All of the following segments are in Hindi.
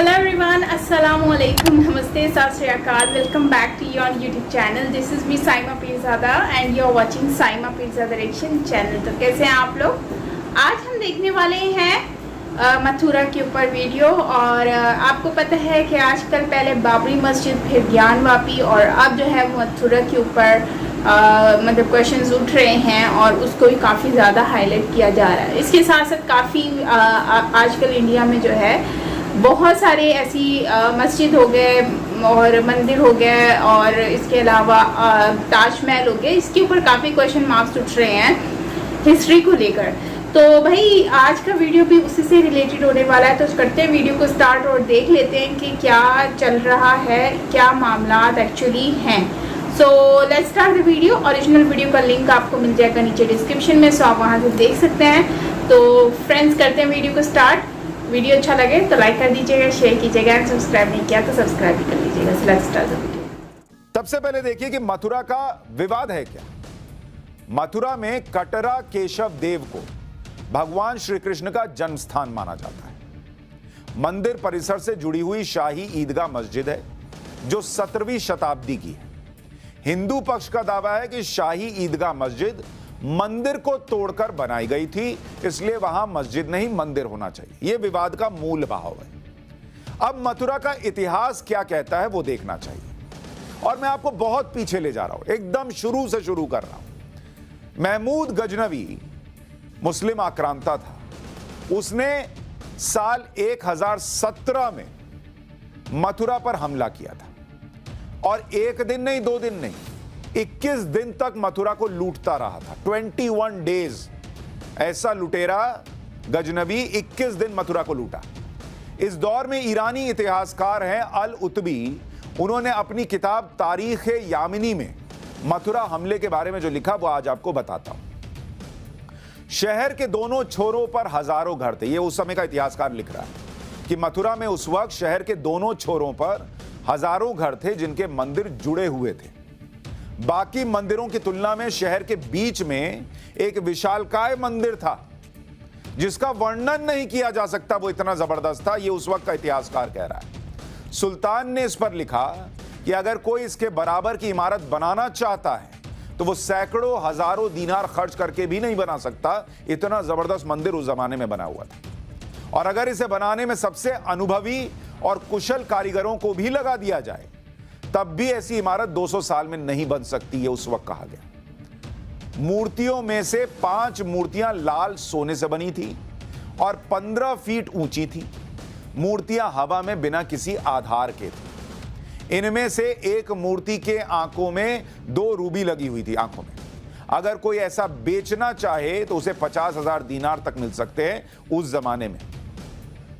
Hello everyone, Assalamu alaikum, Namaste, Sat Shri Akal. Welcome back to your YouTube channel. This is me Saima Pirzada and you're watching Saima Pirzada Reaction channel. तो कैसे हैं आप लोग? आज हम देखने वाले हैं मथुरा के ऊपर वीडियो। और आपको पता है कि आजकल पहले बाबरी मस्जिद, फिर ज्ञानवापी और अब जो है मथुरा के ऊपर मतलब क्वेश्चंस उठ रहे हैं और उसको भी काफ़ी ज़्यादा हाईलाइट किया जा रहा है। इसके साथ साथ काफ़ी आजकल इंडिया में जो है बहुत सारे ऐसी मस्जिद हो गए और मंदिर हो गए और इसके अलावा ताजमहल हो गए, इसके ऊपर काफ़ी क्वेश्चन मार्क्स उठ रहे हैं हिस्ट्री को लेकर। तो भाई आज का वीडियो भी उसी से रिलेटेड होने वाला है। तो करते हैं वीडियो को स्टार्ट और देख लेते हैं कि क्या चल रहा है, क्या मामला एक्चुअली हैं। So let's start the video. Original video का लिंक आपको मिल जाएगा नीचे डिस्क्रिप्शन में, सो आप वहाँ से देख सकते हैं। तो फ्रेंड्स करते हैं वीडियो को स्टार्ट। वीडियो अच्छा लगे तो लाइक कर दीजिएगा, शेयर कीजिएगा एंड सब्सक्राइब नहीं किया तो सब्सक्राइब भी कर लीजिएगा। Let's start the video. सबसे पहले देखिए कि मथुरा का विवाद है क्या। मथुरा में कटरा केशव देव को भगवान श्री कृष्ण का जन्म स्थान माना जाता है। मंदिर परिसर से जुड़ी हुई शाही ईदगाह मस्जिद है जो 17वीं शताब्दी की है। हिंदू पक्ष का दावा है कि शाही ईदगाह मस्जिद मंदिर को तोड़कर बनाई गई थी, इसलिए वहां मस्जिद नहीं मंदिर होना चाहिए। यह विवाद का मूल भाव है। अब मथुरा का इतिहास क्या कहता है वो देखना चाहिए और मैं आपको बहुत पीछे ले जा रहा हूं, एकदम शुरू से शुरू कर रहा हूं। महमूद गजनवी मुस्लिम आक्रांता था। उसने साल 1017 में मथुरा पर हमला किया था और एक दिन नहीं, 2 दिन नहीं, 21 दिन तक मथुरा को लूटता रहा था। 21 डेज ऐसा लुटेरा गजनवी 21 दिन मथुरा को लूटा। इस दौर में ईरानी इतिहासकार हैं अल उतबी, उन्होंने अपनी किताब तारीख यामिनी में मथुरा हमले के बारे में जो लिखा वो आज आपको बताता हूं। शहर के दोनों छोरों पर हजारों घर थे। ये उस समय का इतिहासकार लिख रहा है कि मथुरा में उस वक्त शहर के दोनों छोरों पर हजारों घर थे जिनके मंदिर जुड़े हुए थे। बाकी मंदिरों की तुलना में शहर के बीच में एक विशालकाय मंदिर था जिसका वर्णन नहीं किया जा सकता, वो इतना जबरदस्त था। ये उस वक्त का इतिहासकार कह रहा है। सुल्तान ने इस पर लिखा कि अगर कोई इसके बराबर की इमारत बनाना चाहता है तो वो सैकड़ों हजारों दीनार खर्च करके भी नहीं बना सकता। इतना जबरदस्त मंदिर उस जमाने में बना हुआ था। और अगर इसे बनाने में सबसे अनुभवी और कुशल कारीगरों को भी लगा दिया जाए तब भी ऐसी इमारत 200 साल में नहीं बन सकती, है उस वक्त कहा गया। मूर्तियों में से 5 मूर्तियां लाल सोने से बनी थी और 15 फीट ऊंची थी। मूर्तियां हवा में बिना किसी आधार के थी। इनमें से एक मूर्ति के आंखों में 2 रूबी लगी हुई थी आंखों में। अगर कोई ऐसा बेचना चाहे तो उसे 50,000 दीनार तक मिल सकते हैं उस जमाने में।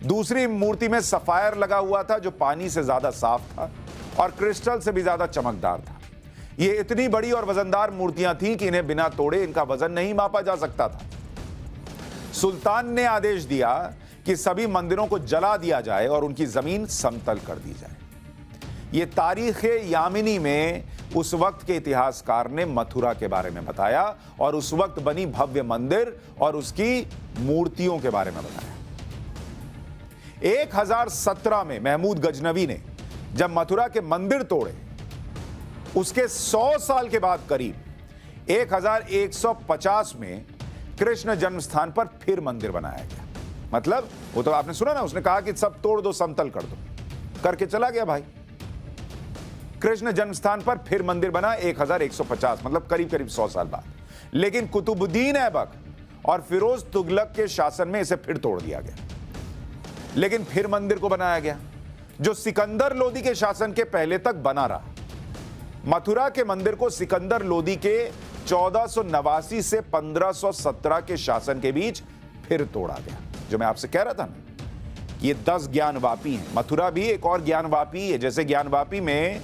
दूसरी मूर्ति में सफायर लगा हुआ था जो पानी से ज्यादा साफ था और क्रिस्टल से भी ज्यादा चमकदार था। ये इतनी बड़ी और वजनदार मूर्तियां थीं कि इन्हें बिना तोड़े इनका वजन नहीं मापा जा सकता था। सुल्तान ने आदेश दिया कि सभी मंदिरों को जला दिया जाए और उनकी जमीन समतल कर दी जाए। ये तारीख यामिनी में उस वक्त के इतिहासकार ने मथुरा के बारे में बताया और उस वक्त बनी भव्य मंदिर और उसकी मूर्तियों के बारे में बताया। 1017 में महमूद गजनवी ने जब मथुरा के मंदिर तोड़े, उसके 100 साल के बाद करीब 1150 में कृष्ण जन्म स्थान पर फिर मंदिर बनाया गया। मतलब वो तो आपने सुना ना, उसने कहा कि सब तोड़ दो, समतल कर दो, करके चला गया भाई। कृष्ण जन्म स्थान पर फिर मंदिर बना 1150, मतलब करीब करीब 100 साल बाद। लेकिन कुतुबुद्दीन ऐबक और फिरोज तुगलक के शासन में इसे फिर तोड़ दिया गया। लेकिन फिर मंदिर को बनाया गया जो सिकंदर लोदी के शासन के पहले तक बना रहा। मथुरा के मंदिर को सिकंदर लोदी के 1489 से 1517 के शासन के बीच फिर तोड़ा गया। जो मैं आपसे कह रहा था ना, ये 10 ज्ञानवापी हैं। मथुरा भी एक और ज्ञानवापी है। जैसे ज्ञानवापी में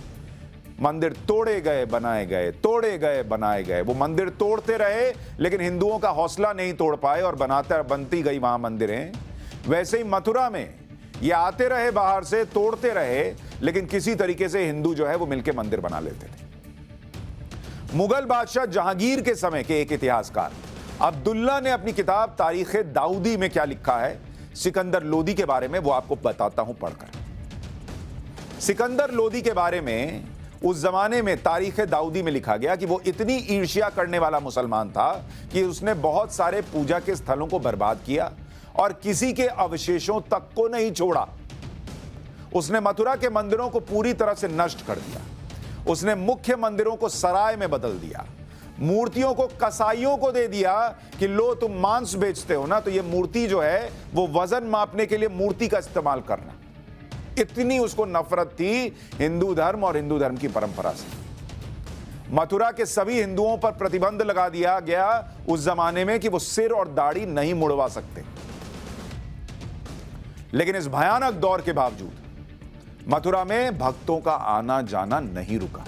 मंदिर तोड़े गए बनाए गए, तोड़े गए बनाए गए, वो मंदिर तोड़ते रहे लेकिन हिंदुओं का हौसला नहीं तोड़ पाए और बनती गई वहां मंदिरें। वैसे ही मथुरा में ये आते रहे बाहर से, तोड़ते रहे, लेकिन किसी तरीके से हिंदू जो है वो मिलकर मंदिर बना लेते थे। मुगल बादशाह जहांगीर के समय के एक इतिहासकार अब्दुल्ला ने अपनी किताब तारीख दाऊदी में क्या लिखा है सिकंदर लोदी के बारे में, वो आपको बताता हूं पढ़कर। सिकंदर लोदी के बारे में उस जमाने में तारीख दाऊदी में लिखा गया कि वो इतनी ईर्ष्या करने वाला मुसलमान था कि उसने बहुत सारे पूजा के स्थलों को बर्बाद किया और किसी के अवशेषों तक को नहीं छोड़ा। उसने मथुरा के मंदिरों को पूरी तरह से नष्ट कर दिया। उसने मुख्य मंदिरों को सराय में बदल दिया, मूर्तियों को कसाईयों को दे दिया कि लो तुम मांस बेचते हो ना, तो ये मूर्ति जो है वो वजन मापने के लिए मूर्ति का इस्तेमाल करना। इतनी उसको नफरत थी हिंदू धर्म और हिंदू धर्म की परंपरा से। मथुरा के सभी हिंदुओं पर प्रतिबंध लगा दिया गया उस जमाने में कि वो सिर और दाढ़ी नहीं मुड़वा सकते। लेकिन इस भयानक दौर के बावजूद मथुरा में भक्तों का आना जाना नहीं रुका।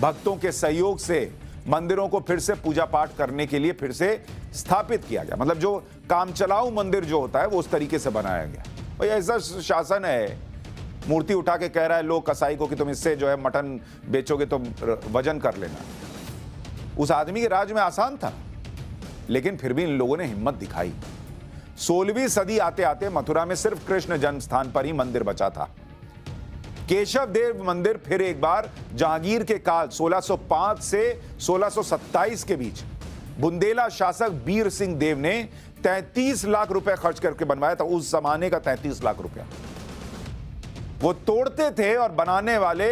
भक्तों के सहयोग से मंदिरों को फिर से पूजा पाठ करने के लिए फिर से स्थापित किया गया। मतलब जो काम चलाऊ मंदिर जो होता है वो उस तरीके से बनाया गया। भाई ऐसा शासन है, मूर्ति उठा के कह रहा है लोग कसाई को कि तुम इससे जो है मटन बेचोगे तो वजन कर लेना। उस आदमी के राज में आसान था, लेकिन फिर भी इन लोगों ने हिम्मत दिखाई। 16वीं सदी आते आते मथुरा में सिर्फ कृष्ण जन्म स्थान पर ही मंदिर बचा था। केशव देव मंदिर फिर एक बार जहांगीर के काल 1605 से 1627 के बीच बुंदेला शासक बीर सिंह देव ने 33 लाख रुपए खर्च करके बनवाया था। उस जमाने का 33 लाख रुपया वो तोड़ते थे और बनाने वाले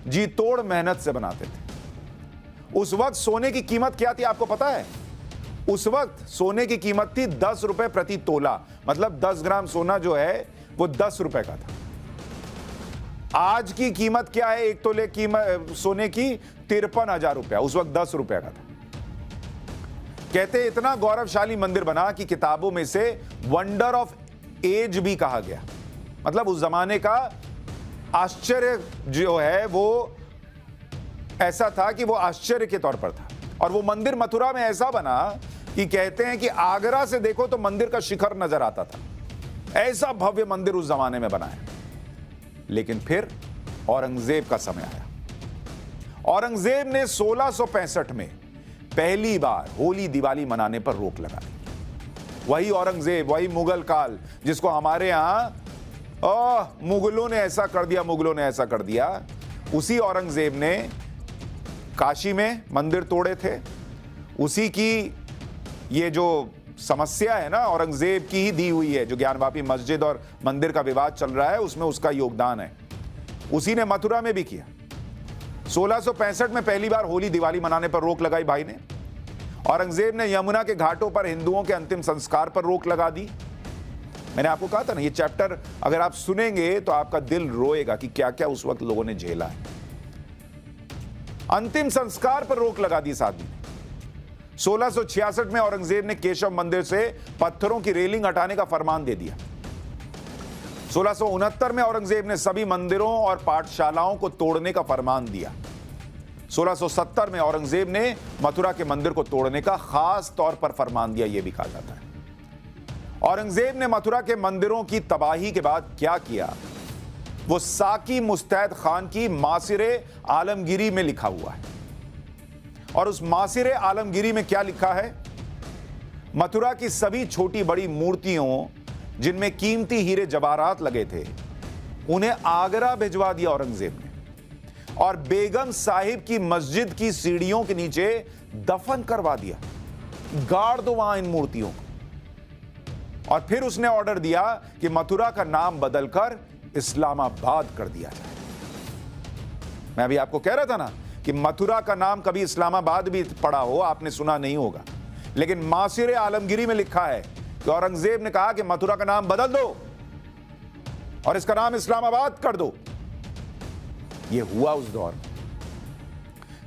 जी तोड़ मेहनत से बनाते थे। उस वक्त सोने की कीमत क्या थी आपको पता है? उस वक्त सोने की कीमत थी 10 रुपए प्रति तोला। मतलब 10 ग्राम सोना जो है वो 10 रुपए का था। आज की कीमत क्या है? एक तोले कीमत सोने की 53,000 रुपया, उस वक्त 10 रुपया का था। कहते इतना गौरवशाली मंदिर बना कि किताबों में से वंडर ऑफ एज भी कहा गया। मतलब उस जमाने का आश्चर्य जो है वो ऐसा था कि वो आश्चर्य के तौर पर था। और वो मंदिर मथुरा में ऐसा बना कि कहते हैं कि आगरा से देखो तो मंदिर का शिखर नजर आता था। ऐसा भव्य मंदिर उस जमाने में बना है। लेकिन फिर औरंगजेब का समय आया। औरंगजेब ने 1665 में पहली बार होली दिवाली मनाने पर रोक लगा दी। वही औरंगजेब, वही मुगल काल जिसको हमारे यहां मुगलों ने ऐसा कर दिया, मुगलों ने ऐसा कर दिया, उसी औरंगजेब ने काशी में मंदिर तोड़े थे। उसी की ये जो समस्या है ना औरंगजेब की ही दी हुई है, जो ज्ञानवापी मस्जिद और मंदिर का विवाद चल रहा है उसमें उसका योगदान है। उसी ने मथुरा में भी किया। 1665 में पहली बार होली दिवाली मनाने पर रोक लगाई भाई ने। औरंगजेब ने यमुना के घाटों पर हिंदुओं के अंतिम संस्कार पर रोक लगा दी। मैंने आपको कहा था ना, ये चैप्टर अगर आप सुनेंगे तो आपका दिल रोएगा कि क्या क्या उस वक्त लोगों ने झेला है। अंतिम संस्कार पर रोक लगा दी इस आदमी ने। 1666 में औरंगजेब ने केशव मंदिर से पत्थरों की रेलिंग हटाने का फरमान दे दिया। 1669 में औरंगजेब ने सभी मंदिरों और पाठशालाओं को तोड़ने का फरमान दिया। 1670 में औरंगजेब ने मथुरा के मंदिर को तोड़ने का खास तौर पर फरमान दिया, यह भी कहा जाता है। औरंगजेब ने मथुरा के मंदिरों की तबाही के बाद क्या किया वो साकी मुस्तैद खान की मासिरे आलमगिरी में लिखा हुआ है। और उस मासिरे आलमगिरी में क्या लिखा है? मथुरा की सभी छोटी बड़ी मूर्तियों जिनमें कीमती हीरे जवाहरात लगे थे उन्हें आगरा भिजवा दिया औरंगजेब ने, और बेगम साहिब की मस्जिद की सीढ़ियों के नीचे दफन करवा दिया। गाड़ दो वहां इन मूर्तियों को। और फिर उसने ऑर्डर दिया कि मथुरा का नाम बदलकर इस्लामाबाद कर दिया जाए। मैं अभी आपको कह रहा था ना कि मथुरा का नाम कभी इस्लामाबाद भी पड़ा हो, आपने सुना नहीं होगा, लेकिन मासिरे आलमगिरी में लिखा है कि औरंगजेब ने कहा कि मथुरा का नाम बदल दो और इसका नाम इस्लामाबाद कर दो। यह हुआ उस दौर में।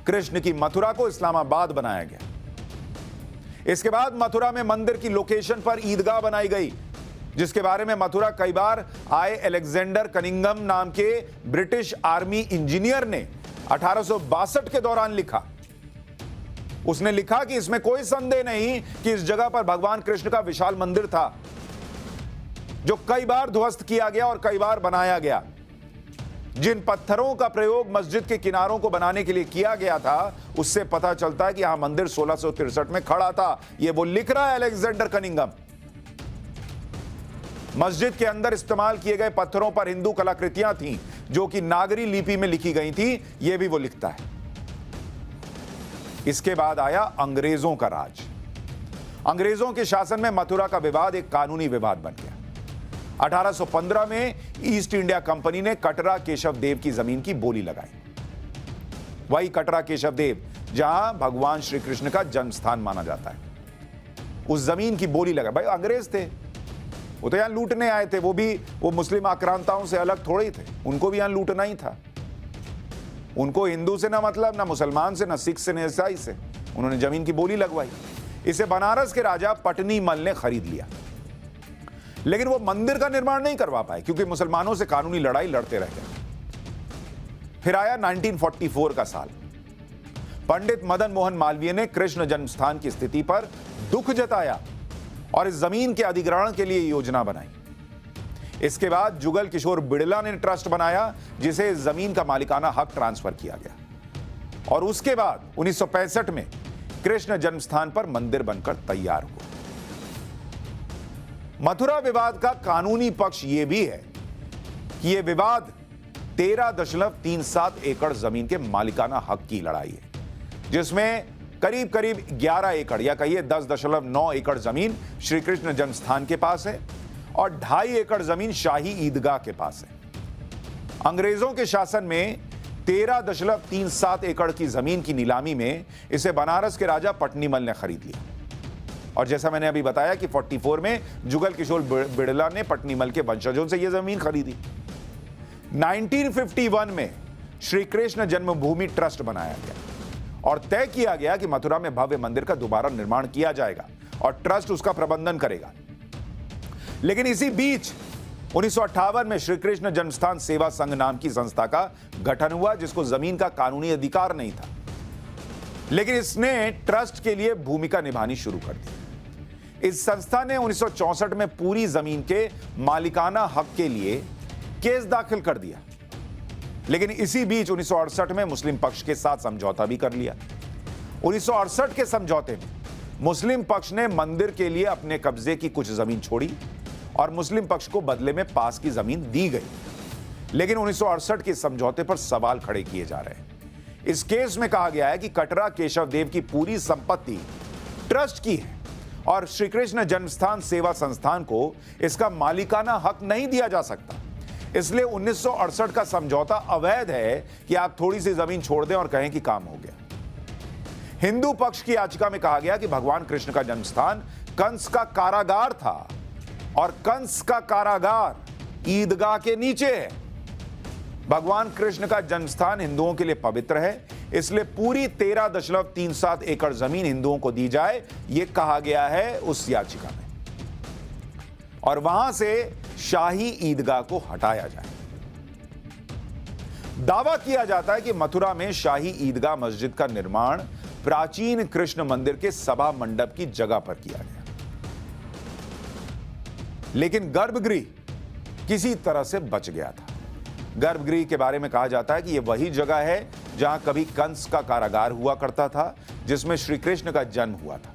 कृष्ण की मथुरा को इस्लामाबाद बनाया गया। इसके बाद मथुरा में मंदिर की लोकेशन पर ईदगाह बनाई गई, जिसके बारे में मथुरा कई बार आए अलेक्जेंडर कनिंगम नाम के ब्रिटिश आर्मी इंजीनियर ने 1862 के दौरान लिखा। उसने लिखा कि इसमें कोई संदेह नहीं कि इस जगह पर भगवान कृष्ण का विशाल मंदिर था, जो कई बार ध्वस्त किया गया और कई बार बनाया गया। जिन पत्थरों का प्रयोग मस्जिद के किनारों को बनाने के लिए किया गया था उससे पता चलता है कि यहां मंदिर 1663 में खड़ा था। यह वो लिख रहा है अलेक्जेंडर कनिंगम। मस्जिद के अंदर इस्तेमाल किए गए पत्थरों पर हिंदू कलाकृतियां थीं जो कि नागरी लिपि में लिखी गई थी, यह भी वो लिखता है। इसके बाद आया अंग्रेजों का राज। अंग्रेजों के शासन में मथुरा का विवाद एक कानूनी विवाद बन गया। 1815 में ईस्ट इंडिया कंपनी ने कटरा केशव देव की जमीन की बोली लगाई। वही कटरा केशव देव जहां भगवान श्री कृष्ण का जन्म स्थान माना जाता है, उस जमीन की बोली लगाई। भाई अंग्रेज थे, वो तो यहां लूटने आए थे, वो मुस्लिम आक्रांताओं से अलग थोड़े ही थे, उनको भी यहां लूटना ही था। उनको हिंदू से ना मतलब, ना मुसलमान से, ना सिख से, ना ईसाई से। उन्होंने जमीन की बोली लगवाई। इसे बनारस के राजा पटनी मल ने खरीद लिया, लेकिन वो मंदिर का निर्माण नहीं करवा पाए क्योंकि मुसलमानों से कानूनी लड़ाई लड़ते रह गए। फिर आया 1944 का साल। पंडित मदन मोहन मालवीय ने कृष्ण जन्मस्थान की स्थिति पर दुख जताया और इस जमीन के अधिग्रहण के लिए योजना बनाई। इसके बाद जुगल किशोर बिड़ला ने ट्रस्ट बनाया, जिसे इस जमीन का मालिकाना हक ट्रांसफर किया गया और उसके बाद 1965 में कृष्ण जन्मस्थान पर मंदिर बनकर तैयार हुआ। मथुरा विवाद का कानूनी पक्ष यह भी है कि यह विवाद 13.37 एकड़ जमीन के मालिकाना हक की लड़ाई है, जिसमें करीब करीब 11 एकड़ या कहिए 10.9 एकड़ जमीन श्री कृष्ण जन्मस्थान के पास है और 2.5 एकड़ जमीन शाही ईदगाह के पास है। अंग्रेजों के शासन में 13.37 एकड़ की जमीन की नीलामी में इसे बनारस के राजा पटनीमल ने खरीद लिया और जैसा मैंने अभी बताया कि 44 में जुगल किशोर बिड़ला ने पटनीमल के वंशजों से यह जमीन खरीदी। 1951 में श्री कृष्ण जन्मभूमि ट्रस्ट बनाया गया और तय किया गया कि मथुरा में भव्य मंदिर का दोबारा निर्माण किया जाएगा और ट्रस्ट उसका प्रबंधन करेगा। लेकिन इसी बीच 1958 में श्री कृष्ण जन्मस्थान सेवा संघ नाम की संस्था का गठन हुआ, जिसको जमीन का कानूनी अधिकार नहीं था, लेकिन इसने ट्रस्ट के लिए भूमिका निभानी शुरू कर दी। इस संस्था ने 1964 में पूरी जमीन के मालिकाना हक के लिए केस दाखिल कर दिया, लेकिन इसी बीच 1968 में मुस्लिम पक्ष के साथ समझौता भी कर लिया। 1968 के समझौते में मुस्लिम पक्ष ने मंदिर के लिए अपने कब्जे की कुछ जमीन छोड़ी और मुस्लिम पक्ष को बदले में पास की जमीन दी गई, लेकिन 1968 के समझौते पर सवाल खड़े किए जा रहे हैं। इस केस में कहा गया है कि कटरा केशव देव की पूरी संपत्ति ट्रस्ट की है और श्री कृष्ण जन्मस्थान सेवा संस्थान को इसका मालिकाना हक नहीं दिया जा सकता। इसलिए 1968 का समझौता अवैध है कि आप थोड़ी सी जमीन छोड़ दें और कहें कि काम हो गया। हिंदू पक्ष की याचिका में कहा गया कि भगवान कृष्ण का जन्मस्थान कंस का कारागार था और कंस का कारागार ईदगाह के नीचे है। भगवान कृष्ण का जन्मस्थान हिंदुओं के लिए पवित्र है, इसलिए पूरी 13.37 एकड़ जमीन हिंदुओं को दी जाए, यह कहा गया है उस याचिका में, और वहां से शाही ईदगाह को हटाया जाए। दावा किया जाता है कि मथुरा में शाही ईदगाह मस्जिद का निर्माण प्राचीन कृष्ण मंदिर के सभा मंडप की जगह पर किया गया, लेकिन गर्भगृह किसी तरह से बच गया था। गर्भगृह के बारे में कहा जाता है कि यह वही जगह है जहां कभी कंस का कारागार हुआ करता था, जिसमें श्री कृष्ण का जन्म हुआ था।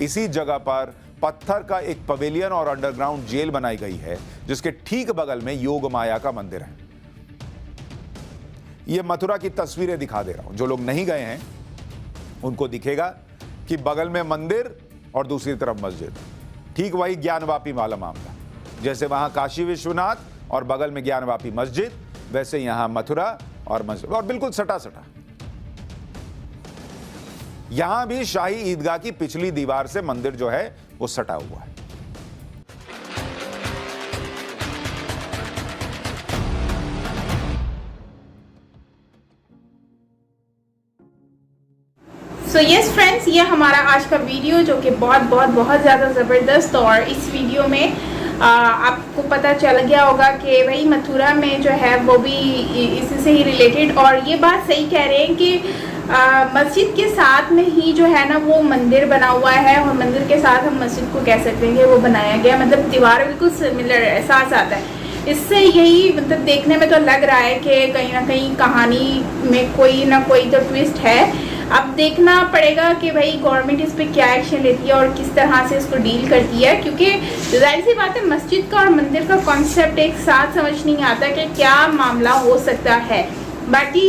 इसी जगह पर पत्थर का एक पवेलियन और अंडरग्राउंड जेल बनाई गई है, जिसके ठीक बगल में योग माया का मंदिर है। यह मथुरा की तस्वीरें दिखा दे रहा हूं, जो लोग नहीं गए हैं उनको दिखेगा कि बगल में मंदिर और दूसरी तरफ मस्जिद, ठीक वही ज्ञानवापी वाला मामला। जैसे वहां काशी विश्वनाथ और बगल में ज्ञानवापी मस्जिद, वैसे यहां मथुरा और मस्जिद, और बिल्कुल सटा सटा। यहां भी शाही ईदगाह की पिछली दीवार से मंदिर जो है वो सटा हुआ है। सो यस फ्रेंड्स, ये हमारा आज का वीडियो जो कि बहुत ज़्यादा ज़बरदस्त, और इस वीडियो में आपको पता चल गया होगा कि भाई मथुरा में जो है वो भी इसी से ही रिलेटेड, और ये बात सही कह रहे हैं कि मस्जिद के साथ में ही जो है ना वो मंदिर बना हुआ है, और मंदिर के साथ हम मस्जिद को कह सकते हैं कि वो बनाया गया, मतलब दीवार बिल्कुल सिमिलर एहसास आता है। इससे यही मतलब देखने में तो लग रहा है कि कहीं ना कहीं कहानी में कोई ना कोई तो ट्विस्ट है। अब देखना पड़ेगा कि भाई गवर्नमेंट इस पे क्या एक्शन लेती है और किस तरह से इसको डील करती है, क्योंकि जाहिर सी बात है मस्जिद का और मंदिर का कॉन्सेप्ट एक साथ समझ नहीं आता कि क्या मामला हो सकता है। बाकी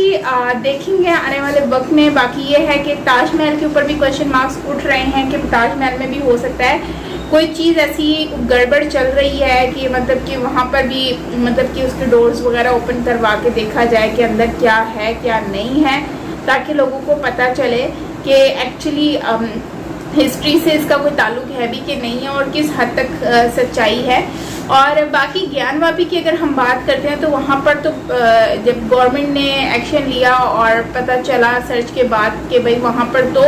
देखेंगे आने वाले वक्त में। बाकी ये है कि ताजमहल के ऊपर भी क्वेश्चन मार्क्स उठ रहे हैं कि ताजमहल में भी हो सकता है कोई चीज़ ऐसी गड़बड़ चल रही है कि मतलब कि वहाँ पर भी मतलब कि उसके डोर्स वगैरह ओपन करवा के देखा जाए कि अंदर क्या है क्या नहीं है, ताकि लोगों को पता चले कि एक्चुअली हिस्ट्री से इसका कोई ताल्लुक है भी कि नहीं है और किस हद तक सच्चाई है। और बाकी ज्ञानवापी की अगर हम बात करते हैं तो वहाँ पर तो जब गवर्नमेंट ने एक्शन लिया और पता चला सर्च के बाद कि भाई वहाँ पर तो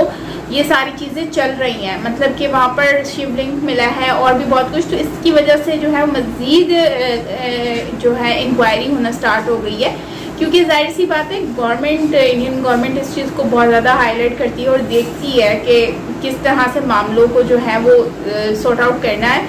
ये सारी चीज़ें चल रही हैं, मतलब कि वहाँ पर शिवलिंग मिला है और भी बहुत कुछ, तो इसकी वजह से जो है मज़ीद जो है इंक्वायरी होना स्टार्ट हो गई है। क्योंकि जाहिर सी बात है गवर्नमेंट, इंडियन गवर्नमेंट इस चीज़ को बहुत ज़्यादा हाईलाइट करती है और देखती है कि किस तरह से मामलों को जो है वो सॉर्ट आउट करना है,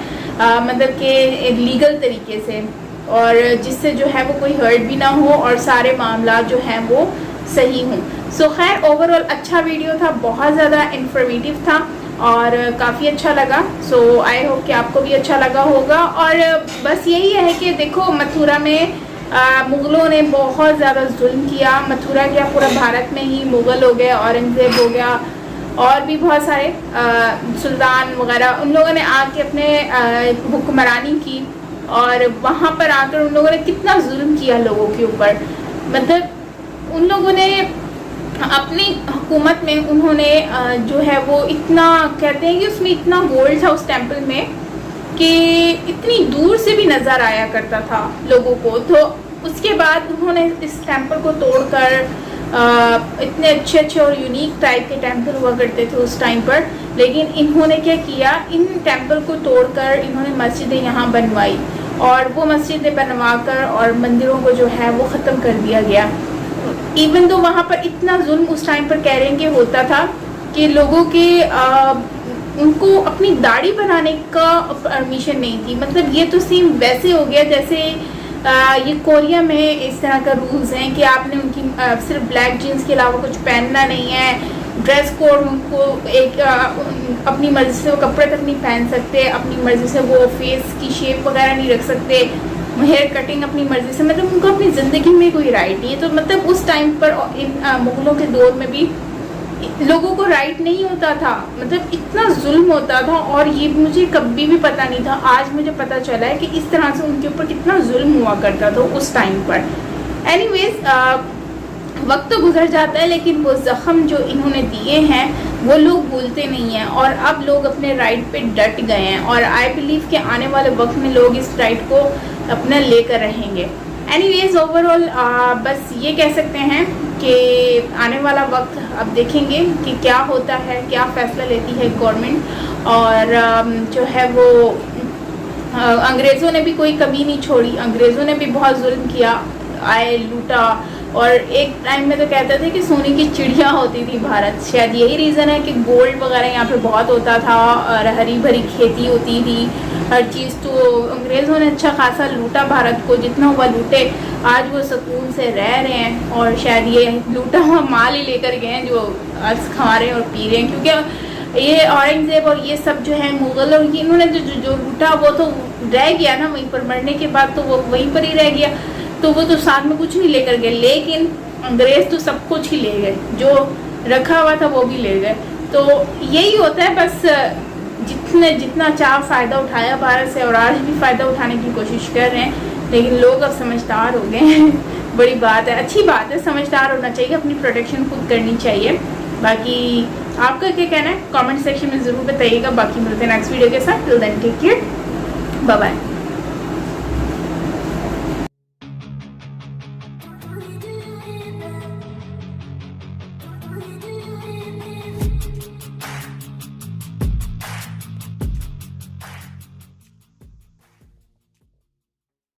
मतलब कि लीगल तरीके से, और जिससे जो है वो कोई हर्ट भी ना हो और सारे मामला जो हैं वो सही हों। सो खैर ओवरऑल अच्छा वीडियो था, बहुत ज़्यादा इंफॉर्मेटिव था और काफ़ी अच्छा लगा। सो आई होप कि आपको भी अच्छा लगा होगा। और बस यही है कि देखो मथुरा में मुग़लों ने बहुत ज़्यादा जुल्म किया। मथुरा क्या पूरा भारत में ही मुग़ल हो गए, औरंगज़ेब हो गया और भी बहुत सारे सुल्तान वगैरह, उन लोगों ने आके अपने हुक्मरानी की और वहाँ पर आकर उन लोगों ने कितना जुल्म किया लोगों के ऊपर। मतलब उन लोगों ने अपनी हुकूमत में उन्होंने जो है वो इतना, कहते हैं कि उसमें इतना गोल्ड था उस टेम्पल में कि इतनी दूर से भी नज़र आया करता था लोगों को। तो उसके बाद उन्होंने इस टेम्पल को तोड़कर इतने अच्छे अच्छे और यूनिक टाइप के टेम्पल हुआ करते थे उस टाइम पर, लेकिन इन्होंने क्या किया, इन टेम्पल को तोड़कर इन्होंने मस्जिदें यहाँ बनवाई और वो मस्जिदें बनवाकर और मंदिरों को जो है वो ख़त्म कर दिया गया। इवन तो वहाँ पर इतना जुल्म उस टाइम पर कह रहे हैं कि होता था कि लोगों के उनको अपनी दाढ़ी बनाने का परमिशन नहीं थी। मतलब ये तो सेम वैसे हो गया जैसे ये कोरिया में इस तरह का रूल्स हैं कि आपने उनकी सिर्फ ब्लैक जीन्स के अलावा कुछ पहनना नहीं है, ड्रेस कोड उनको एक अपनी मर्ज़ी से वो कपड़े तक नहीं पहन सकते, अपनी मर्ज़ी से वो फेस की शेप वगैरह नहीं रख सकते, हेयर कटिंग अपनी मर्ज़ी से, मतलब उनको अपनी ज़िंदगी में कोई राइट नहीं है। तो मतलब उस टाइम पर इन मुग़लों के दौर में भी लोगों को राइट नहीं होता था, मतलब इतना जुल्म होता था और ये मुझे कभी भी पता नहीं था। आज मुझे पता चला है कि इस तरह से उनके ऊपर कितना जुल्म हुआ करता था उस टाइम पर। एनीवेज वक्त तो गुजर जाता है लेकिन वो ज़ख्म जो इन्होंने दिए हैं वो लोग भूलते नहीं हैं और अब लोग अपने राइट पे डट गए हैं और आई बिलीव कि आने वाले वक्त में लोग इस राइट को अपना लेकर रहेंगे। एनीवेज ओवरऑल बस ये कह सकते हैं कि आने वाला वक्त अब देखेंगे कि क्या होता है, क्या फ़ैसला लेती है गवर्नमेंट। और जो है वो अंग्रेज़ों ने भी कोई कमी नहीं छोड़ी, अंग्रेज़ों ने भी बहुत जुल्म किया, आए लूटा और एक टाइम में तो कहते थे कि सोने की चिड़िया होती थी भारत। शायद यही रीज़न है कि गोल्ड वगैरह यहाँ पे बहुत होता था और हरी भरी खेती होती थी हर चीज़। तो अंग्रेज़ों ने अच्छा खासा लूटा भारत को, जितना हुआ लूटे। आज वो सुकून से रह रहे हैं और शायद ये लूटा हुआ माल ही लेकर गए हैं जो आज खा रहे हैं और पी रहे हैं। क्योंकि ये औरंगज़ेब और ये सब जो है मुग़ल और इन्होंने जो लूटा वो तो रह गया ना वहीं पर, मरने के बाद तो वो वहीं पर ही रह गया, तो वो तो साथ में कुछ नहीं लेकर गए। लेकिन अंग्रेज़ तो सब कुछ ही ले गए, जो रखा हुआ था वो भी ले गए। तो यही होता है, बस जितना चाह फ़ायदा उठाया भारत से और आज भी फ़ायदा उठाने की कोशिश कर रहे हैं, लेकिन लोग अब समझदार हो गए हैं। बड़ी बात है, अच्छी बात है, समझदार होना चाहिए, अपनी प्रोटेक्शन खुद करनी चाहिए। बाकी आपका क्या कहना है कमेंट सेक्शन में ज़रूर बताइएगा। बाकी मिलते हैं नेक्स्ट वीडियो के साथ। Till then take care, bye bye.